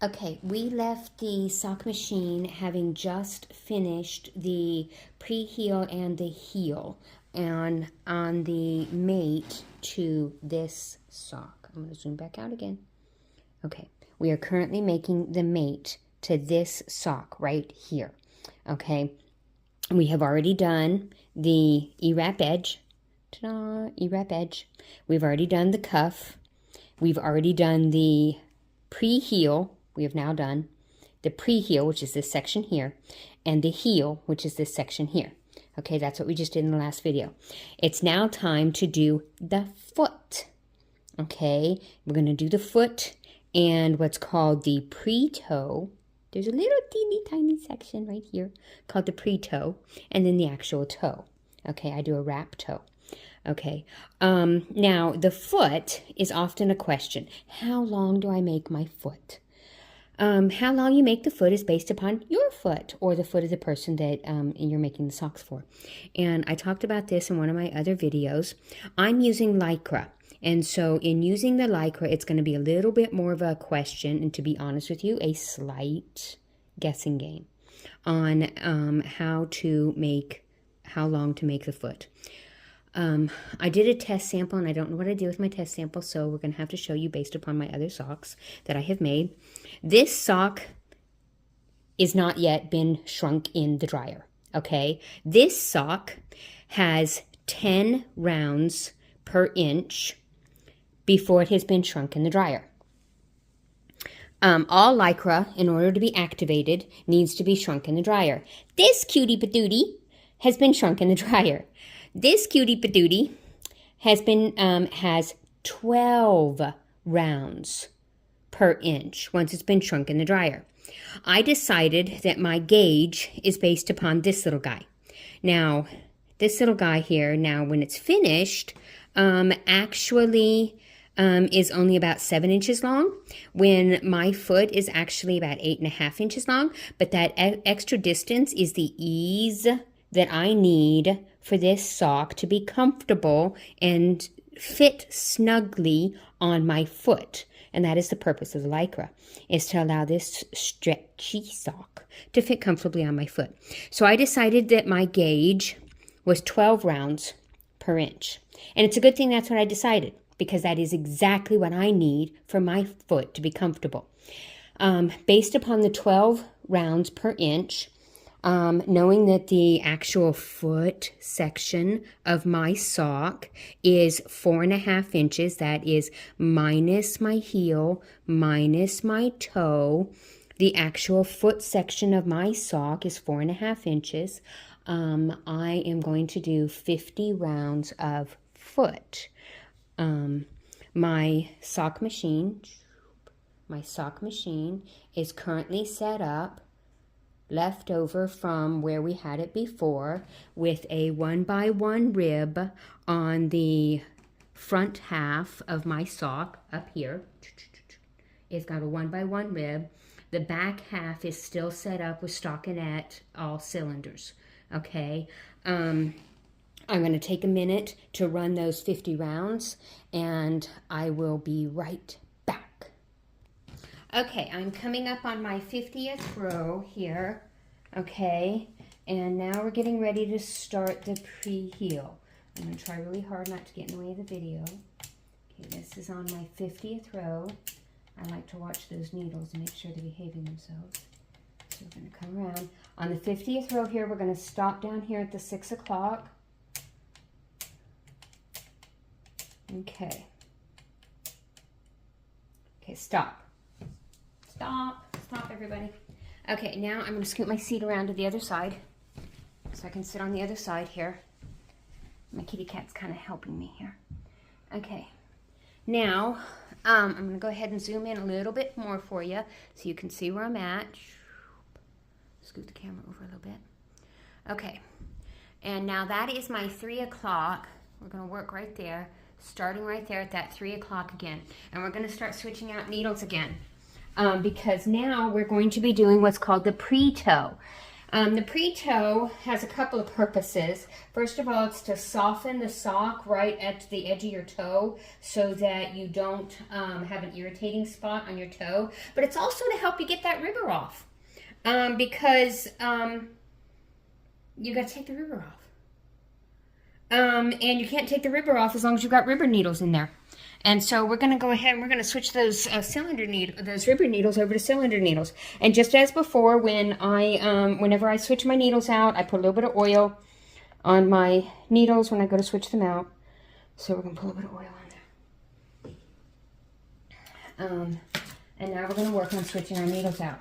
Okay, we left the sock machine having just finished the pre-heel and the heel and on the mate to this sock. I'm going to zoom back out again. Okay, we are currently making the mate to this sock right here. Okay, we have already done the E-wrap edge. Ta-da, E-wrap edge. We've already done the cuff. We've already done the pre-heel. We have now done the pre-heel, which is this section here, and the heel, which is this section here. Okay, that's what we just did in the last video. It's now time to do the foot. Okay, we're going to do the foot and what's called the pre-toe. There's a little teeny tiny section right here called the pre-toe, and then the actual toe. Okay, I do a wrap toe. Okay, now the foot is often a question. How long do I make my foot? How long you make the foot is based upon your foot or the foot of the person that you're making the socks for. And I talked about this in one of my other videos. I'm using Lycra. And so in using the Lycra, it's going to be a little bit more of a question, and to be honest with you, a slight guessing game on how long to make the foot. I did a test sample, and I don't know what I did with my test sample, so we're going to have to show you based upon my other socks that I have made. This sock is not yet been shrunk in the dryer, okay? This sock has 10 rounds per inch before it has been shrunk in the dryer. All Lycra, in order to be activated, needs to be shrunk in the dryer. This cutie patootie has been shrunk in the dryer. This cutie patootie has 12 rounds per inch once it's been shrunk in the dryer. I decided that my gauge is based upon this little guy. Now, this little guy here, now when it's finished, actually is only about 7 inches long, when my foot is actually about 8.5 inches long, but that extra distance is the ease that I need for this sock to be comfortable and fit snugly on my foot. And that is the purpose of the Lycra, is to allow this stretchy sock to fit comfortably on my foot. So I decided that my gauge was 12 rounds per inch. And it's a good thing that's what I decided, because that is exactly what I need for my foot to be comfortable. Based upon the 12 rounds per inch, knowing that the actual foot section of my sock is 4.5 inches, that is minus my heel, minus my toe. The actual foot section of my sock is 4.5 inches. I am going to do 50 rounds of foot. My sock machine is currently set up left over from where we had it before, with a 1x1 rib on the front half of my sock up here. It's got a 1x1 rib. The back half is still set up with stockinette, all cylinders. Okay, I'm going to take a minute to run those 50 rounds, and I will be right back. Okay, I'm coming up on my 50th row here, okay, and now we're getting ready to start the pre-heel. I'm going to try really hard not to get in the way of the video. Okay, this is on my 50th row. I like to watch those needles and make sure they're behaving themselves. So we're going to come around. On the 50th row here, we're going to stop down here at the 6 o'clock. Okay. Okay, stop. Stop, everybody. Okay, now I'm going to scoot my seat around to the other side so I can sit on the other side here. My kitty cat's kind of helping me here. Okay, now I'm going to go ahead and zoom in a little bit more for you so you can see where I'm at. Scoot the camera over a little bit. Okay, and now that is my 3 o'clock. We're going to work right there, starting right there at that 3 o'clock again. And we're going to start switching out needles again. Because now we're going to be doing what's called the pre-toe. The pre-toe has a couple of purposes. First of all, it's to soften the sock right at the edge of your toe so that you don't have an irritating spot on your toe. But it's also to help you get that ribber off because you got to take the ribber off. And you can't take the ribber off as long as you've got ribber needles in there. And so we're going to go ahead and we're going to switch those those ribber needles over to cylinder needles. And just as before, whenever I switch my needles out, I put a little bit of oil on my needles when I go to switch them out. So we're going to put a little bit of oil on there. And now we're going to work on switching our needles out.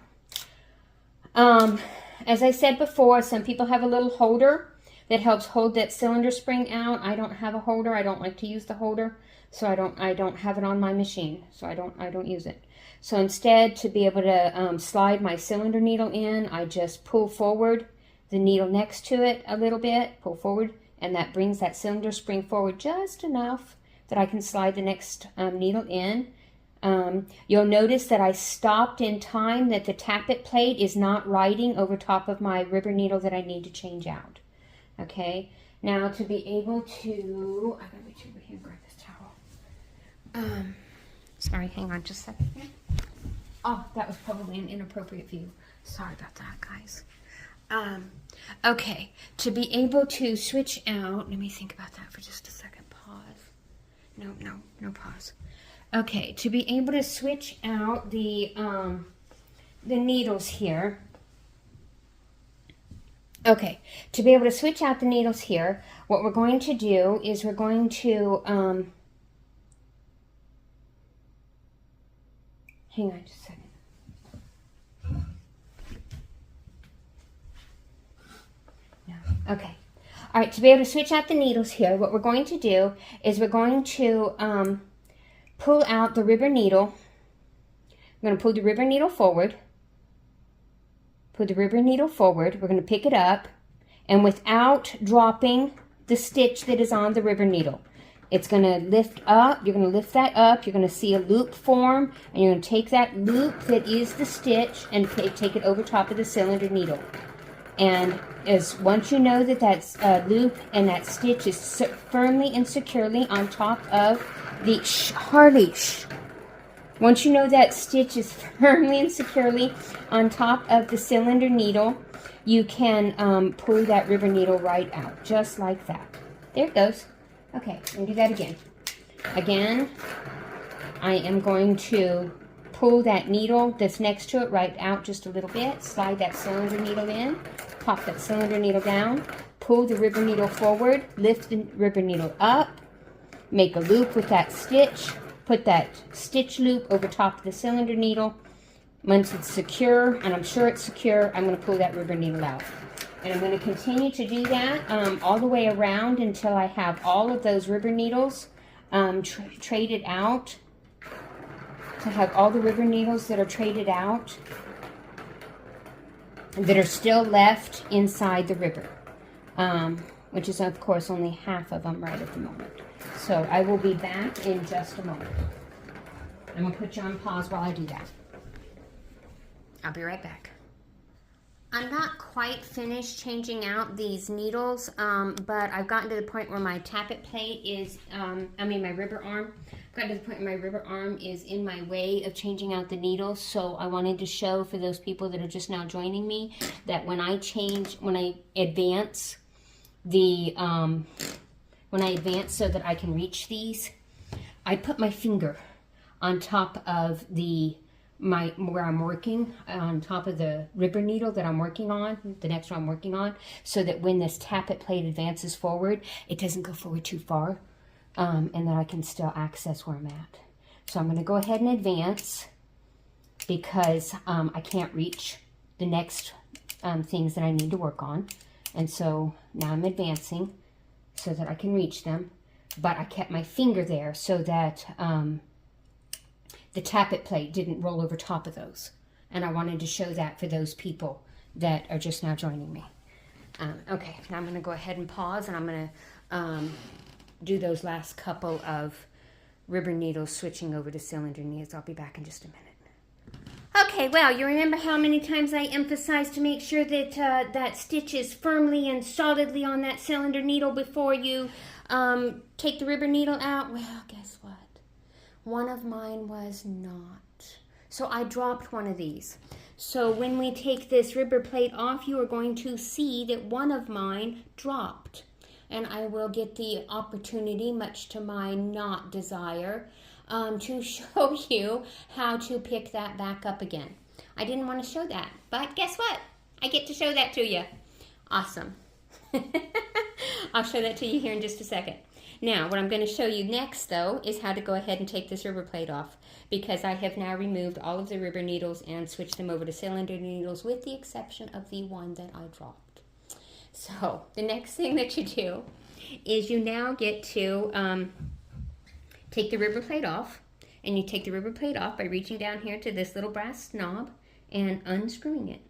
As I said before, some people have a little holder that helps hold that cylinder spring out. I don't have a holder. I don't like to use the holder. So I don't have it on my machine, so I don't use it. So instead, to be able to slide my cylinder needle in, I just pull forward the needle next to it a little bit, pull forward, and that brings that cylinder spring forward just enough that I can slide the next needle in. You'll notice that I stopped in time, that the tappet plate is not riding over top of my ribber needle that I need to change out. Okay, now to be able to, I gotta reach over here and grab this towel. Sorry, hang on just a second here. Oh, that was probably an inappropriate view. Sorry about that, guys. Okay, to be able to switch out, let me think about that for just a second. Pause. No pause. Okay, to be able to switch out the needles here. Okay, to be able to switch out the needles here, what we're going to do is we're going to, hang on just a second. No. Okay. All right, to be able to switch out the needles here, what we're going to do is we're going to pull out the ribber needle. I'm going to pull the ribber needle forward. Pull the ribber needle forward. We're going to pick it up, and without dropping the stitch that is on the ribber needle, it's going to lift up. You're going to lift that up. You're going to see a loop form, and you're going to take that loop that is the stitch and take it over top of the cylinder needle. And once you know that that's loop and that stitch is firmly and securely on top of the Once you know that stitch is firmly and securely on top of the cylinder needle, you can pull that ribber needle right out, just like that. There it goes. Okay, I'm going to do that again. Again, I am going to pull that needle that's next to it right out just a little bit, slide that cylinder needle in, pop that cylinder needle down, pull the ribber needle forward, lift the ribber needle up, make a loop with that stitch, put that stitch loop over top of the cylinder needle. Once it's secure, and I'm sure it's secure, I'm going to pull that ribber needle out. And I'm going to continue to do that all the way around until I have all of those ribber needles traded out. To have all the ribber needles that are traded out, that are still left inside the ribber. Which is, of course, only half of them right at the moment. So I will be back in just a moment. I'm going to put you on pause while I do that. I'll be right back. I'm not quite finished changing out these needles, but I've gotten to the point where my tappet plate is, my ribber arm. I've gotten to the point where my ribber arm is in my way of changing out the needles, so I wanted to show for those people that are just now joining me that when I advance so that I can reach these, I put my finger on top of where I'm working, on top of the ribber needle that I'm working on, the next one I'm working on, so that when this tappet plate advances forward, it doesn't go forward too far, and that I can still access where I'm at. So I'm going to go ahead and advance because I can't reach the next things that I need to work on. And so now I'm advancing so that I can reach them, but I kept my finger there so that the tappet plate didn't roll over top of those. And I wanted to show that for those people that are just now joining me. Okay, now I'm going to go ahead and pause, and I'm going to do those last couple of ribber needles switching over to cylinder needles. I'll be back in just a minute. Okay, well, you remember how many times I emphasized to make sure that that stitch is firmly and solidly on that cylinder needle before you take the rubber needle out? Well, guess what? One of mine was not. So I dropped one of these. So when we take this rubber plate off, you are going to see that one of mine dropped. And I will get the opportunity, much to my not desire, to show you how to pick that back up again. I didn't want to show that, but guess what? I get to show that to you. Awesome. I'll show that to you here in just a second. Now, what I'm going to show you next, though, is how to go ahead and take this rubber plate off, because I have now removed all of the rubber needles and switched them over to cylinder needles, with the exception of the one that I dropped. So, the next thing that you do is you now get to take the rubber plate off, and you take the rubber plate off by reaching down here to this little brass knob and unscrewing it.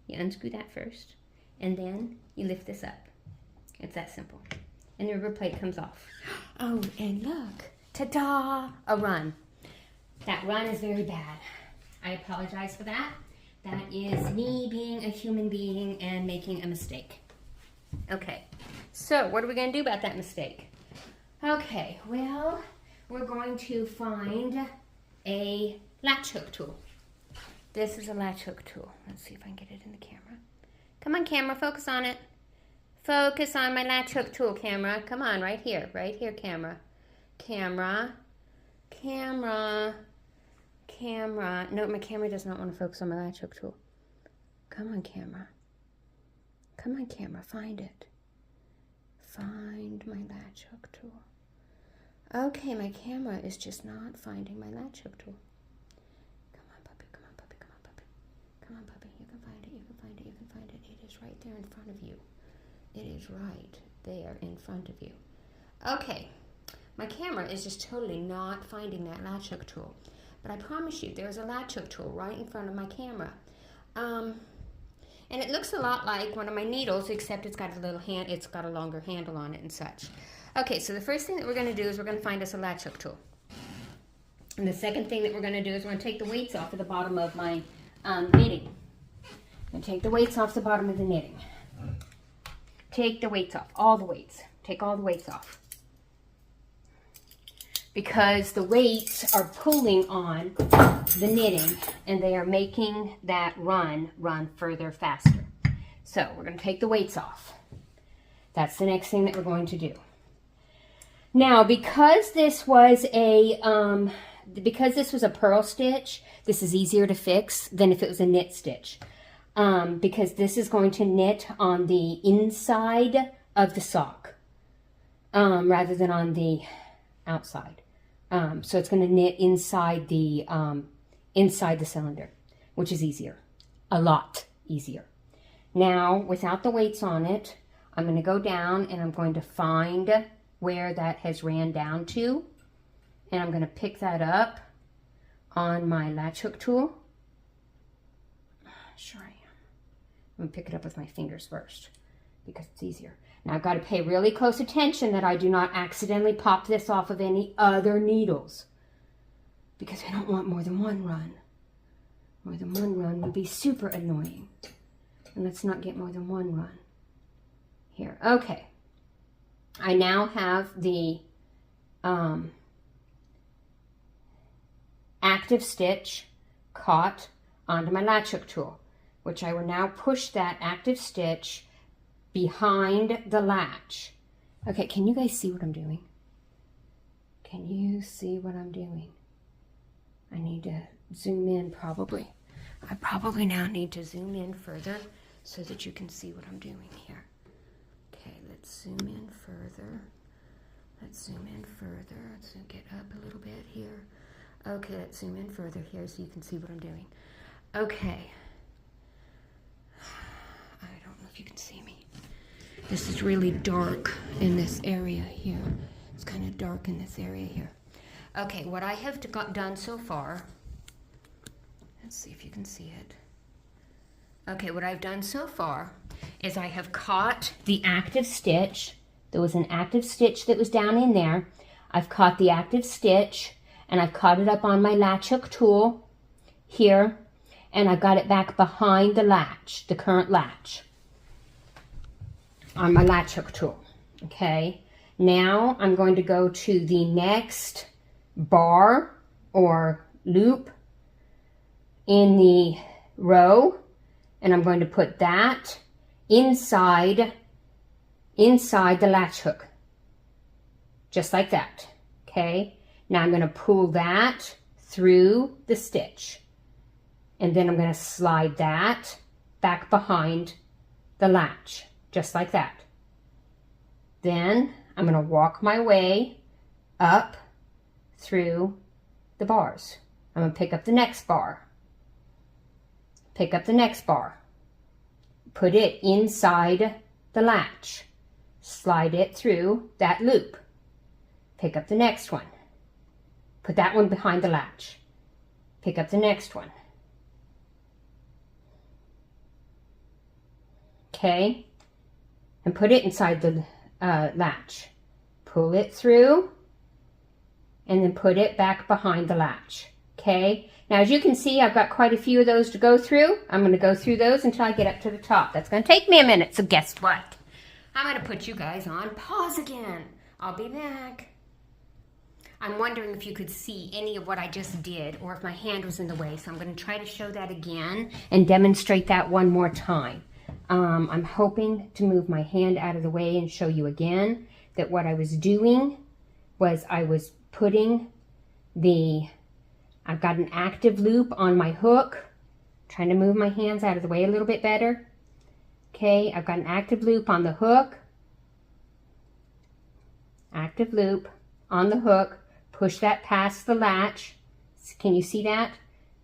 You unscrew that first, and then you lift this up. It's that simple. And the rubber plate comes off. Oh, and look, ta-da, a run. That run is very bad. I apologize for that. That is me being a human being and making a mistake. Okay, so what are we going to do about that mistake? Okay, well, we're going to find a latch hook tool. This is a latch hook tool. Let's see if I can get it in the camera. Come on, camera, focus on it. Focus on my latch hook tool, camera. Come on, right here, camera. Camera. No, my camera does not want to focus on my latch hook tool. Come on, camera. Come on, camera, find it. Find my latch hook tool. Okay, my camera is just not finding my latch hook tool. Come on, puppy, come on, puppy, come on, puppy. Come on, puppy, you can find it, you can find it, you can find it. It is right there in front of you. It is right there in front of you. Okay, my camera is just totally not finding that latch hook tool. But I promise you, there's a latch hook tool right in front of my camera. And it looks a lot like one of my needles, except it's got a little hand, it's got a longer handle on it and such. Okay, so the first thing that we're going to do is we're going to find us a latch hook tool. And the second thing that we're going to do is we're going to take the weights off of the bottom of my knitting. I'm going to take the weights off the bottom of the knitting. Take the weights off, all the weights. Take all the weights off. Because the weights are pulling on the knitting and they are making that run further faster. So we're going to take the weights off. That's the next thing that we're going to do. Now, because this was a purl stitch, this is easier to fix than if it was a knit stitch. Because this is going to knit on the inside of the sock rather than on the outside. So it's going to knit inside the cylinder, which is easier, a lot easier. Now, without the weights on it, I'm going to go down and I'm going to find where that has ran down to, and I'm going to pick that up on my latch hook tool. Sure I am. I'm going to pick it up with my fingers first because it's easier. Now I've got to pay really close attention that I do not accidentally pop this off of any other needles, because I don't want more than one run. More than one run would be super annoying. And let's not get more than one run. Here, okay. I now have the active stitch caught onto my latch hook tool, which I will now push that active stitch behind the latch. Okay, can you guys see what I'm doing? Can you see what I'm doing? I need to zoom in probably. I probably now need to zoom in further so that you can see what I'm doing here. Okay, let's zoom in further. Let's zoom in further. Let's get up a little bit here. Okay, let's zoom in further here so you can see what I'm doing. Okay. I don't know if you can see me. This is really dark in this area here. It's kind of dark in this area here. Okay, what I have done so far, let's see if you can see it. Okay, what I've done so far is I have caught the active stitch. There was an active stitch that was down in there. I've caught the active stitch and I've caught it up on my latch hook tool here. and I got it back behind the latch, the current latch, on my latch hook tool. Okay, now I'm going to go to the next bar or loop in the row, and I'm going to put that inside the latch hook, just like that. Okay, now I'm going to pull that through the stitch, and then I'm going to slide that back behind the latch, just like that. Then I'm going to walk my way up through the bars. I'm going to pick up the next bar, pick up the next bar, put it inside the latch, slide it through that loop, pick up the next one, put that one behind the latch, pick up the next one. Okay, and put it inside the latch, pull it through, and then put it back behind the latch. Okay, now as you can see, I've got quite a few of those to go through. I'm going to go through those until I get up to the top. That's going to take me a minute, so guess what? I'm going to put you guys on pause again. I'll be back. I'm wondering if you could see any of what I just did, or if my hand was in the way, so I'm going to try to show that again and demonstrate that one more time. I'm hoping to move my hand out of the way and show you again that what I was doing was I was putting I've got an active loop on my hook, trying to move my hands out of the way a little bit better. Okay, I've got an active loop on the hook, active loop on the hook, push that past the latch. Can you see that?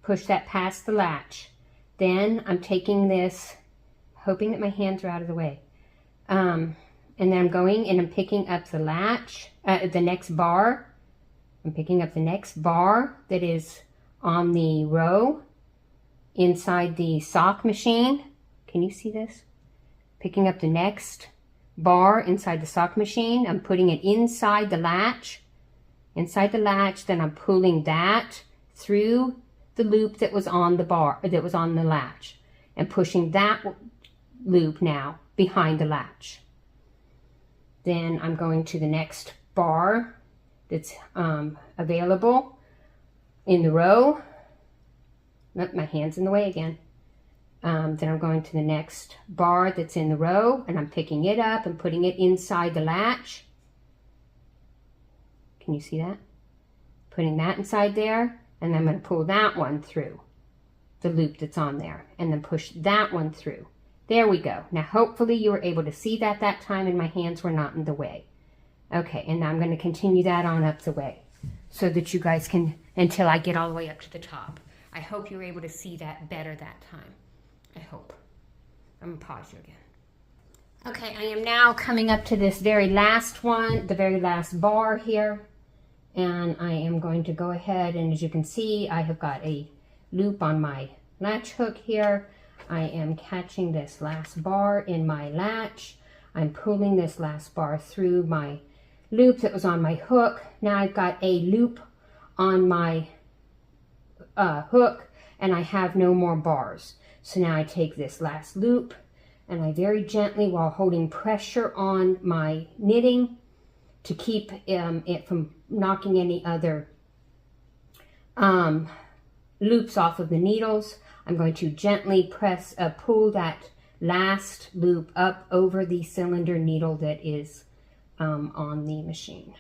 Push that past the latch. Then I'm taking this, hoping that my hands are out of the way. And then I'm going and I'm picking up the latch, the next bar. I'm picking up the next bar that is on the row inside the sock machine. Can you see this? Picking up the next bar inside the sock machine. I'm putting it inside the latch. Inside the latch, then I'm pulling that through the loop that was on the bar, that was on the latch, and pushing that loop now behind the latch. Then I'm going to the next bar that's available in the row. Nope, my hand's in the way again. Then I'm going to the next bar that's in the row, and I'm picking it up and putting it inside the latch. Can you see that? Putting that inside there, and then I'm going to pull that one through the loop that's on there, and then push that one through. There we go. Now hopefully you were able to see that time and my hands were not in the way. Okay, and now I'm going to continue that on up the way so that you guys can, until I get all the way up to the top. I hope you were able to see that better that time. I hope. I'm going to pause you again. Okay, I am now coming up to this very last one, the very last bar here. And I am going to go ahead, and as you can see, I have got a loop on my latch hook here. I am catching this last bar in my latch. I'm pulling this last bar through my loop that was on my hook. Now I've got a loop on my hook, and I have no more bars. So now I take this last loop, and I very gently, while holding pressure on my knitting to keep it from knocking any other loops off of the needles, I'm going to gently pull that last loop up over the cylinder needle that is on the machine.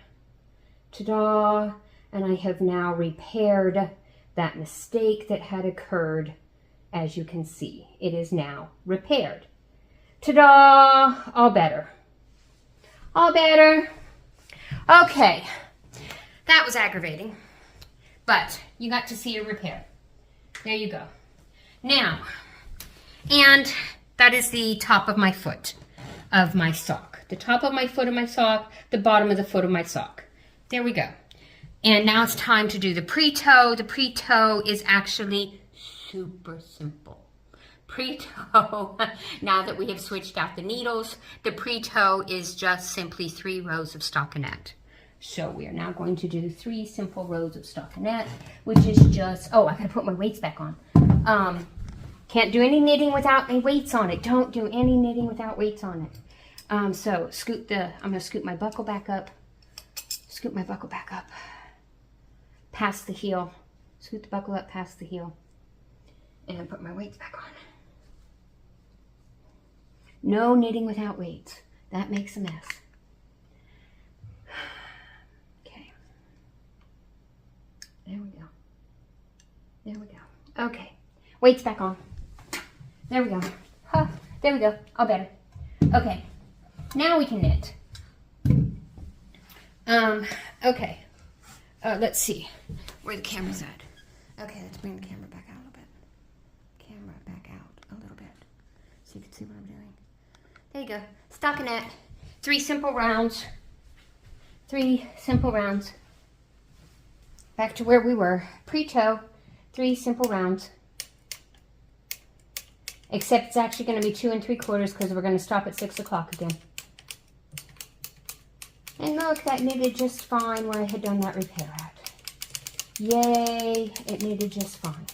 Ta-da! And I have now repaired that mistake that had occurred. As you can see, it is now repaired. Ta-da! All better. All better. Okay, that was aggravating, but you got to see a repair. There you go. Now, and that is the top of my foot of my sock. The top of my foot of my sock, the bottom of the foot of my sock. There we go. And now it's time to do the pre-toe. The pre-toe is actually super simple. Pre-toe, now that we have switched out the needles, the pre-toe is just simply 3 rows of stockinette. So we are now going to do 3 simple rows of stockinette, which is just, oh, I gotta put my weights back on. Can't do any knitting without any weights on it. Don't do any knitting without weights on it. So I'm gonna scoop my buckle back up. Scoop my buckle back up. Past the heel. Scoop the buckle up past the heel. And put my weights back on. No knitting without weights. That makes a mess. Okay. There we go. There we go. Okay. Weights back on. There we go. Huh. There we go. All better. Okay. Now we can knit. Okay. Let's see where the camera's at. Okay, let's bring the camera back out a little bit. Camera back out a little bit so you can see what I'm doing. There you go. Stockinette. 3 simple rounds. 3 simple rounds. Back to where we were. Pre-toe. 3 simple rounds. Except it's actually going to be 2 3/4 because we're going to stop at 6 o'clock again. And look, that knitted just fine where I had done that repair at. Yay, it knitted just fine.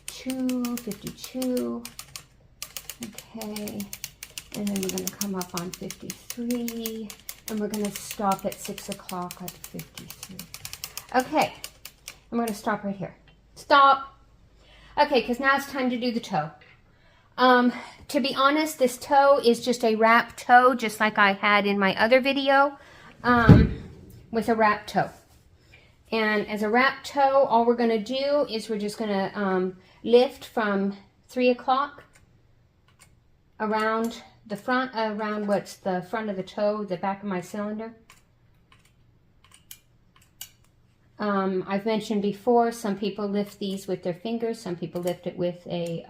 252. Okay, and then we're going to come up on 53, and we're going to stop at 6 o'clock at 53. Okay, I'm going to stop right here. Stop. Okay, because now it's time to do the toe. To be honest, this toe is just a wrap toe, just like I had in my other video, with a wrap toe. And as a wrap toe, all we're going to do is we're just going to lift from 3 o'clock around the front, around what's the front of the toe, the back of my cylinder. I've mentioned before, some people lift these with their fingers, some people lift it with a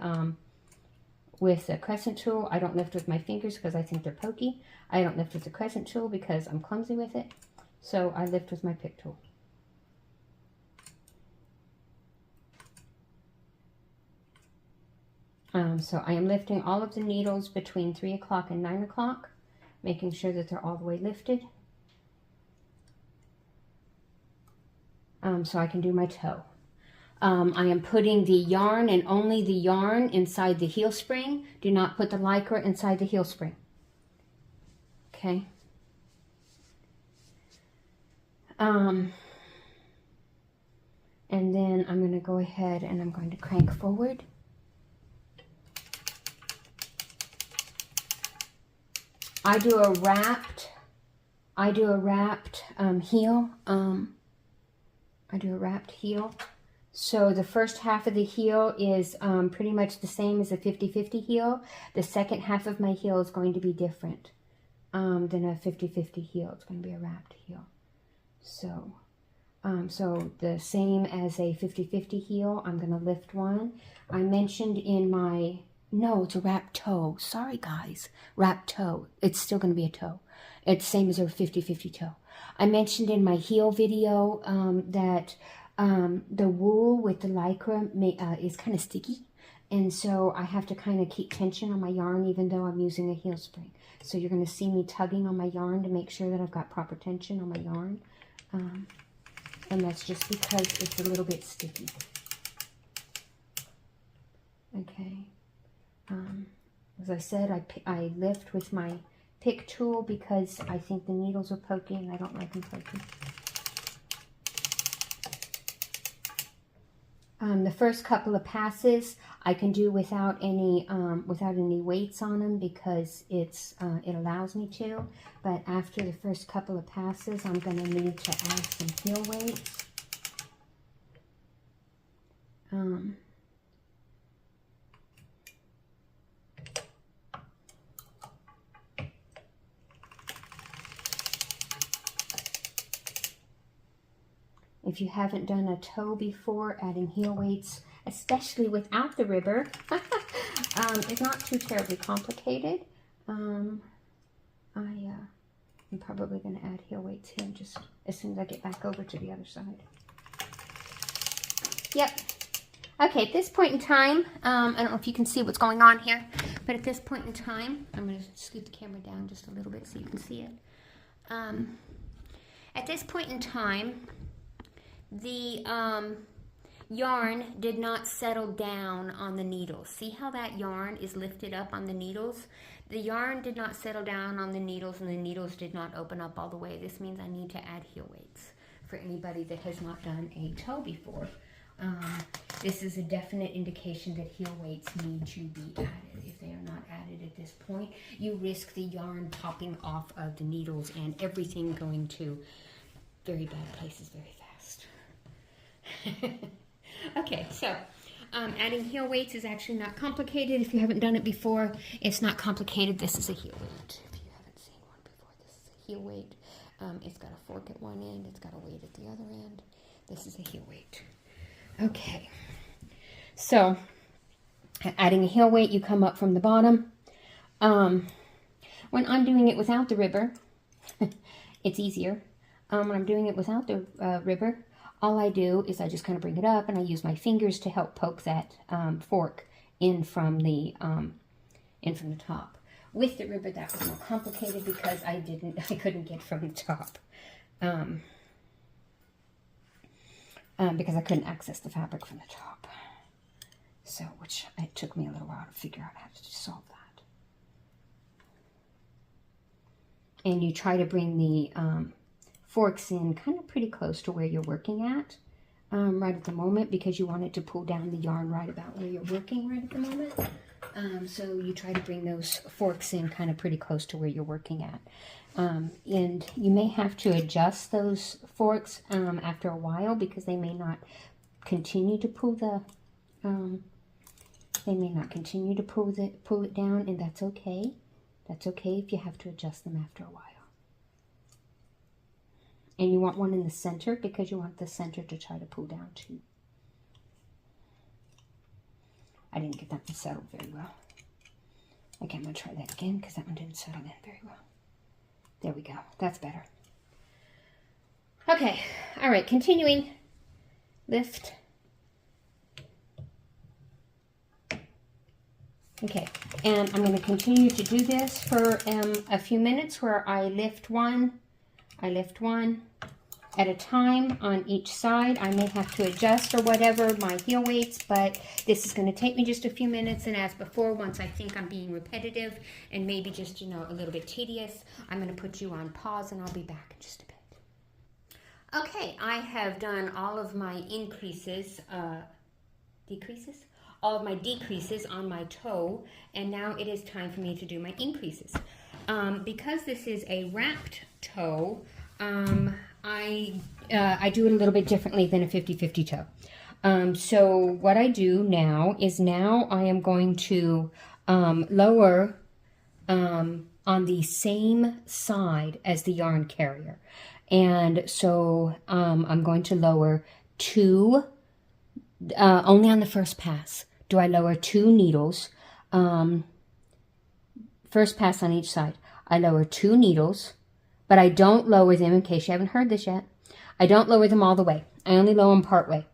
crescent tool. I don't lift with my fingers because I think they're pokey. I don't lift with the crescent tool because I'm clumsy with it. So I lift with my pick tool. So I am lifting all of the needles between 3 o'clock and 9 o'clock, making sure that they're all the way lifted. So I can do my toe. I am putting the yarn and only the yarn inside the heel spring. Do not put the Lycra inside the heel spring. Okay. And then I'm going to go ahead and I'm going to crank forward. I do a wrapped heel. I do a wrapped heel. So the first half of the heel is pretty much the same as a 50-50 heel. The second half of my heel is going to be different than a 50-50 heel. It's going to be a wrapped heel. So, so the same as a 50-50 heel, I'm going to lift one. I mentioned in my, no, it's a wrapped toe. Sorry, guys. Wrapped toe. It's still going to be a toe. It's the same as a 50-50 toe. I mentioned in my heel video that the wool with the Lycra is kind of sticky. And so I have to kind of keep tension on my yarn even though I'm using a heel spring. So you're going to see me tugging on my yarn to make sure that I've got proper tension on my yarn. And that's just because it's a little bit sticky. Okay. As I said, I lift with my pick tool because I think the needles are pokey and I don't like them pokey. The first couple of passes I can do without any weights on them because it allows me to. But after the first couple of passes, I'm going to need to add some heel weights. If you haven't done a toe before, adding heel weights, especially without the ribber, is not too terribly complicated. I'm probably going to add heel weights here just as soon as I get back over to the other side. Yep. Okay, at this point in time, I don't know if you can see what's going on here, but at this point in time, I'm going to scoot the camera down just a little bit so you can see it. At this point in time, the yarn did not settle down on the needles. See how that yarn is lifted up on the needles? The yarn did not settle down on the needles, and the needles did not open up all the way. This means I need to add heel weights for anybody that has not done a toe before. This is a definite indication that heel weights need to be added. If they are not added at this point, you risk the yarn popping off of the needles and everything going to very bad places very fast. Okay, so adding heel weights is actually not complicated. If you haven't done it before, it's not complicated. This is a heel weight. If you haven't seen one before, this is a heel weight. It's got a fork at one end. It's got a weight at the other end. This is a heel weight. Okay, so adding a heel weight, you come up from the bottom. When I'm doing it without the ribber, it's easier. When I'm doing it without the ribber, all I do is I just kind of bring it up and I use my fingers to help poke that fork in from the top. With the ribber, that was more complicated because I couldn't get from the top. Because I couldn't access the fabric from the top. So, which it took me a little while to figure out how to solve that. And you try to bring the forks in kind of pretty close to where you're working at right at the moment, because you want it to pull down the yarn right about where you're working right at the moment. So you try to bring those forks in kind of pretty close to where you're working at. And you may have to adjust those forks after a while, because they may not continue to pull the pull it down, and that's okay. That's okay if you have to adjust them after a while. And you want one in the center because you want the center to try to pull down too. I didn't get that one settled very well. Okay, I'm going to try that again because that one didn't settle in very well. There we go. That's better. Okay. All right. Continuing. Lift. Okay. And I'm going to continue to do this for a few minutes, where I lift one at a time on each side. I may have to adjust or whatever my heel weights, but this is going to take me just a few minutes. And as before, once I think I'm being repetitive and maybe just, a little bit tedious, I'm going to put you on pause and I'll be back in just a bit. Okay, I have done all of my all of my decreases on my toe, and now it is time for me to do my increases. Because this is a wrapped toe, I do it a little bit differently than a 50-50 toe. So what I do now is I am going to lower on the same side as the yarn carrier. And so I'm going to lower two, only on the first pass do I lower 2 needles. First pass on each side. I lower 2 needles. But I don't lower them, in case you haven't heard this yet, I don't lower them all the way. I only lower them part way.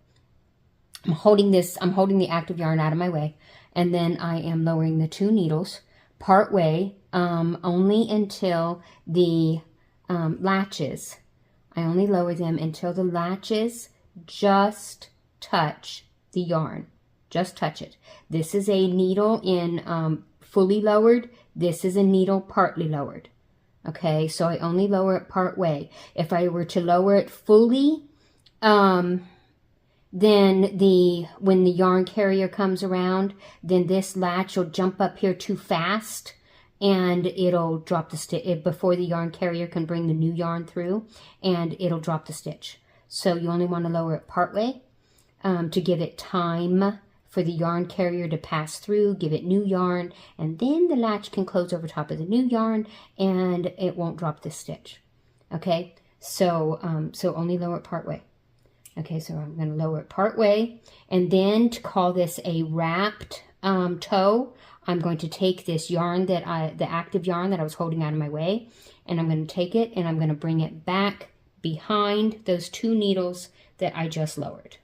I'm holding the active yarn out of my way, and then I am lowering the 2 needles part way, only until the latches. I only lower them until the latches just touch the yarn. Just touch it. This is a needle in fully lowered. This is a needle partly lowered. Okay, so I only lower it part way. If I were to lower it fully, then when the yarn carrier comes around, then this latch will jump up here too fast, and it'll drop the stitch before the yarn carrier can bring the new yarn through, and it'll drop the stitch. So you only want to lower it part way to give it time for the yarn carrier to pass through, give it new yarn, and then the latch can close over top of the new yarn and it won't drop the stitch. Okay, so only lower it part way. Okay, so I'm going to lower it part way, and then to call this a wrapped toe, I'm going to take this yarn the active yarn that I was holding out of my way, and I'm going to take it and I'm going to bring it back behind those 2 needles that I just lowered.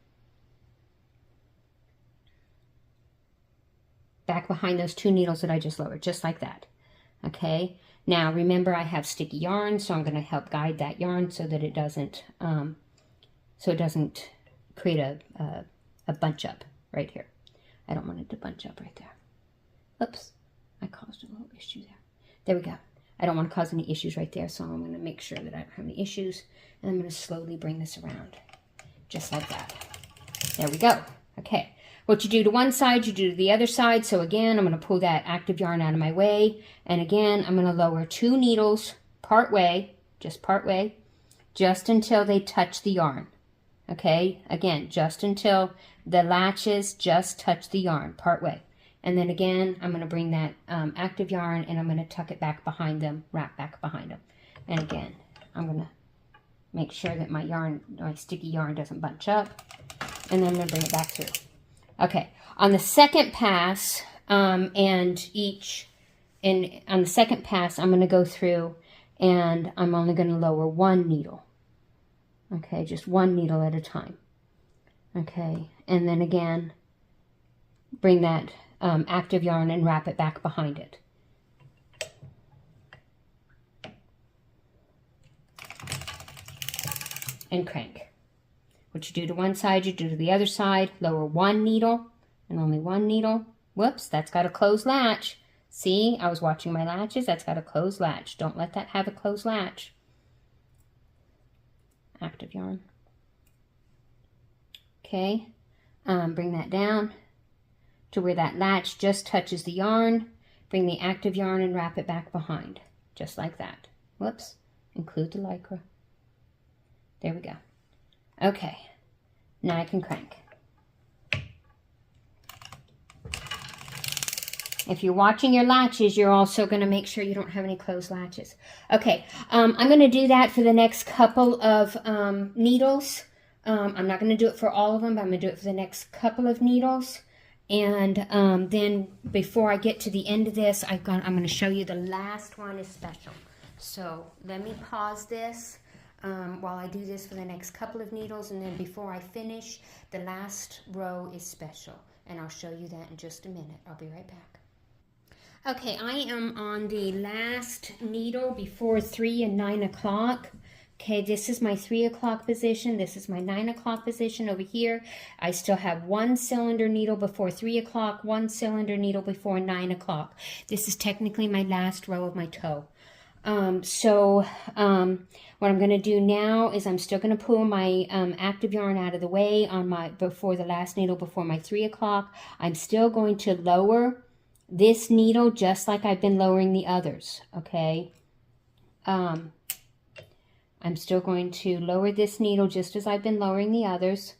Back behind those 2 needles that I just lowered, just like that. Okay, now remember I have sticky yarn, so I'm going to help guide that yarn so that it doesn't create a bunch up right here. I don't want it to bunch up right there. Oops, I caused a little issue there. There we go. I don't want to cause any issues right there, so I'm going to make sure that I don't have any issues. And I'm going to slowly bring this around, just like that. There we go. Okay. What you do to one side, you do to the other side. So again, I'm going to pull that active yarn out of my way. And again, I'm going to lower 2 needles part way, just until they touch the yarn. Okay. Again, just until the latches just touch the yarn part way. And then again, I'm going to bring that active yarn and I'm going to tuck it back behind them, wrap back behind them. And again, I'm going to make sure that my sticky yarn doesn't bunch up. And then I'm going to bring it back through. Okay, on the second pass, on the second pass, I'm going to go through and I'm only going to lower 1 needle. Okay, just 1 needle at a time. Okay, and then again, bring that active yarn and wrap it back behind it. And crank. What you do to one side, you do to the other side. Lower 1 needle and only 1 needle. Whoops, that's got a closed latch. See, I was watching my latches. That's got a closed latch. Don't let that have a closed latch. Active yarn. Okay, bring that down to where that latch just touches the yarn. Bring the active yarn and wrap it back behind, just like that. Whoops, include the Lycra. There we go. Okay, now I can crank. If you're watching your latches, you're also going to make sure you don't have any closed latches. Okay, I'm going to do that for the next couple of needles. I'm not going to do it for all of them, but I'm going to do it for the next couple of needles. And then before I get to the end of this, I'm going to show you the last one is special. So let me pause this. While I do this for the next couple of needles, and then before I finish, the last row is special, and I'll show you that in just a minute. I'll be right back. Okay, I am on the last needle before 3 and 9 o'clock. Okay, this is my 3 o'clock position. This is my 9 o'clock position over here. I still have 1 cylinder needle before 3 o'clock, 1 cylinder needle before 9 o'clock. This is technically my last row of my toe. What I'm going to do now is I'm still going to pull my active yarn out of the way before the last needle before my 3 o'clock. I'm still going to lower this needle just like I've been lowering the others, okay? I'm still going to lower this needle just as I've been lowering the others.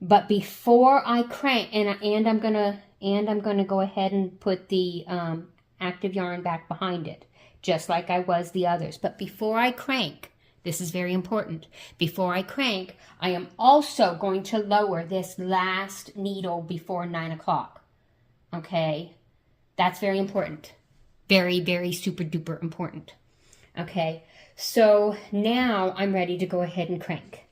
But before I crank, and I'm going to go ahead and put the active yarn back behind it, just like I was the others. But before I crank, this is very important. Before I crank, I am also going to lower this last needle before 9 o'clock. Okay? That's very important. Very, very super duper important. Okay? So now I'm ready to go ahead and crank.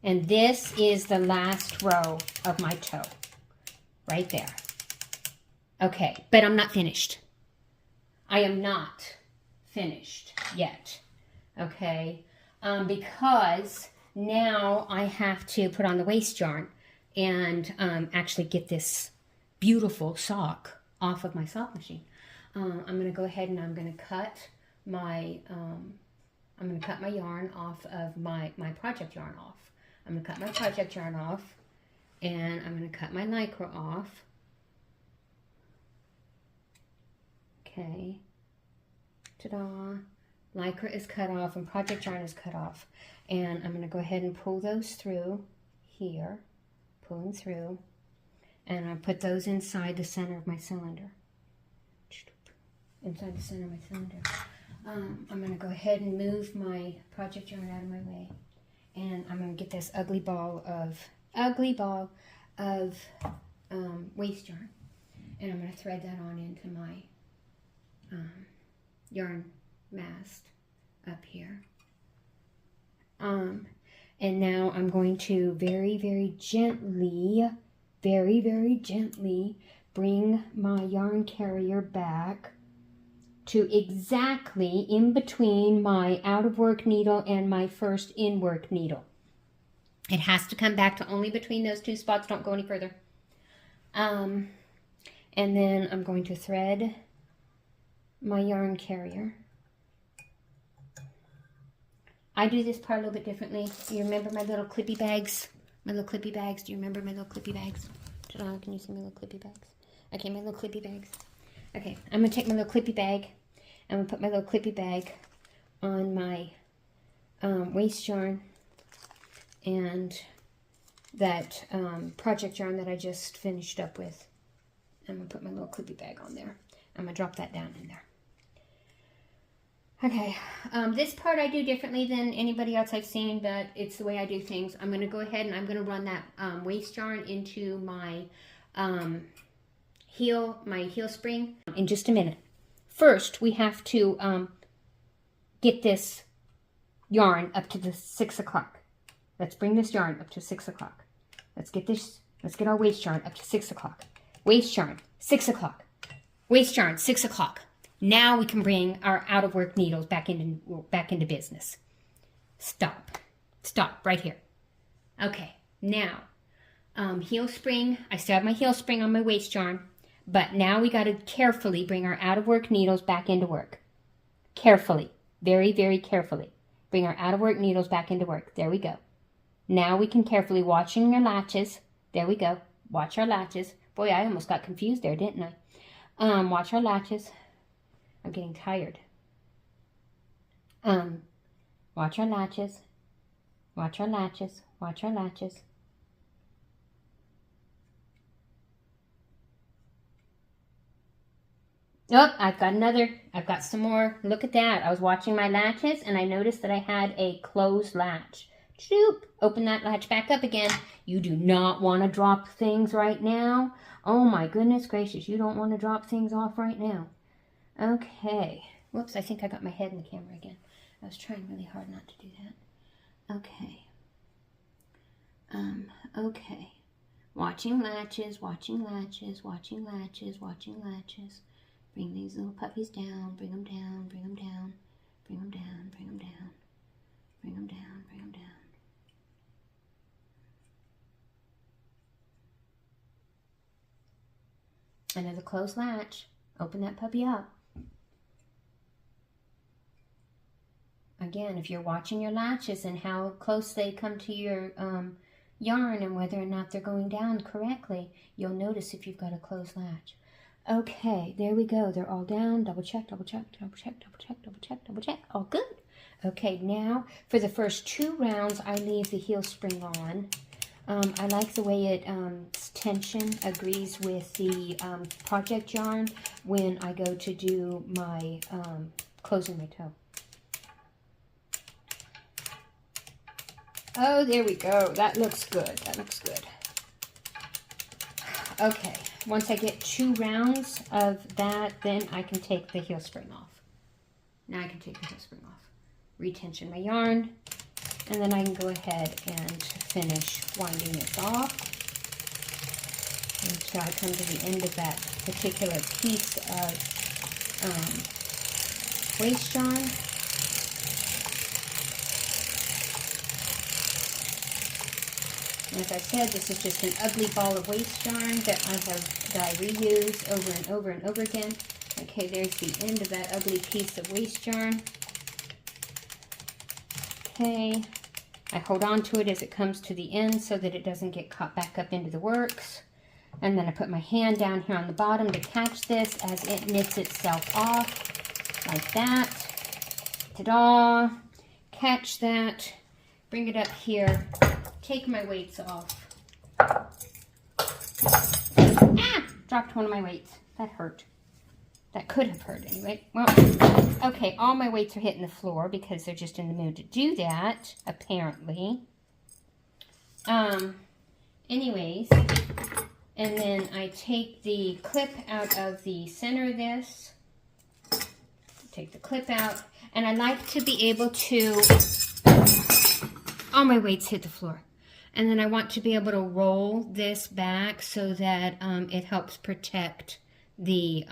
And this is the last row of my toe, right there. Okay, but I'm not finished. I am not finished yet, okay? Because now I have to put on the waist yarn and actually get this beautiful sock off of my sock machine. I'm going to go ahead and I'm going to cut my yarn off of my project yarn off. I'm going to cut my project yarn off, and I'm going to cut my Lycra off. Okay. Ta-da. Lycra is cut off and project yarn is cut off. And I'm going to go ahead and pull those through here. Pulling through. And I put those inside the center of my cylinder. Inside the center of my cylinder. I'm going to go ahead and move my project yarn out of my way. And I'm going to get this ugly ball of waist yarn. And I'm going to thread that on into my yarn mast up here. And now I'm going to very, very gently bring my yarn carrier back to exactly in between my out of work needle and my first in work needle. It has to come back to only between those two spots. Don't go any further. And then I'm going to thread my yarn carrier. I do this part a little bit differently. Do you remember my little clippy bags? My little clippy bags. Do you remember my little clippy bags? Can you see my little clippy bags? Okay, my little clippy bags. Okay, I'm going to take my little clippy bag. I'm going to put my little clippy bag on my waste yarn and that project yarn that I just finished up with. I'm going to put my little clippy bag on there. I'm going to drop that down in there. Okay, this part I do differently than anybody else I've seen, but it's the way I do things. I'm going to go ahead and I'm going to run that waste yarn into my heel spring in just a minute. First, we have to get this yarn up to the 6 o'clock. Let's bring this yarn up to 6 o'clock. Let's get our waste yarn up to 6 o'clock. Waste yarn, 6 o'clock. Waste yarn, 6 o'clock. Now we can bring our out of work needles back into business. Stop right here. Okay, now heel spring. I still have my heel spring on my waste yarn, but now we got to carefully bring our out of work needles back into work. Carefully, very, very carefully. Bring our out of work needles back into work. There we go. Now we can carefully watching your latches. There we go. Watch our latches. Boy, I almost got confused there, didn't I? Watch our latches. I'm getting tired. Watch our latches. Watch our latches. Watch our latches. Oh, I've got some more. Look at that. I was watching my latches and I noticed that I had a closed latch. Shoop, open that latch back up again. You do not want to drop things right now. Oh my goodness gracious, you don't want to drop things off right now. Okay. Whoops, I think I got my head in the camera again. I was trying really hard not to do that. Okay. Okay. Watching latches, watching latches, watching latches, watching latches. Bring these little puppies down, bring them down, bring them down, bring them down, bring them down, bring them down, bring them down. Another closed latch. Open that puppy up. Again, if you're watching your latches and how close they come to your yarn and whether or not they're going down correctly, you'll notice if you've got a closed latch. Okay, there we go. They're all down. Double check, double check, double check, double check, double check, double check. All good. Okay, now for the first 2 rounds, I leave the heel spring on. I like the way its tension agrees with the project yarn when I go to do my closing my toe. Oh, there we go. That looks good. That looks good. Okay, once I get 2 rounds of that, then I can take the heel spring off. Now I can take the heel spring off. Retension my yarn, and then I can go ahead and finish winding this off until I come to the end of that particular piece of waste yarn. And as I said, this is just an ugly ball of waste yarn that I reuse over and over and over again. Okay, there's the end of that ugly piece of waste yarn. Okay, I hold on to it as it comes to the end so that it doesn't get caught back up into the works. And then I put my hand down here on the bottom to catch this as it knits itself off, like that. Ta-da! Catch that, bring it up here, take my weights off. Ah! Dropped one of my weights. That hurt. That could have hurt anyway. Well, okay, all my weights are hitting the floor because they're just in the mood to do that, apparently. Anyways, and then I take the clip out of the center of this. Take the clip out, and I like to be able to, all my weights hit the floor. And then I want to be able to roll this back so that it helps protect the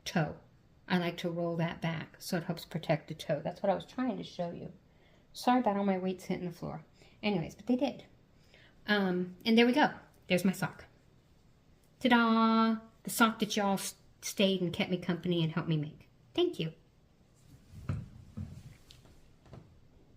toe. I like to roll that back so it helps protect the toe. That's what I was trying to show you. Sorry about all my weights hitting the floor. Anyways, but they did. And there we go. There's my sock. Ta-da! The sock that y'all stayed and kept me company and helped me make. Thank you.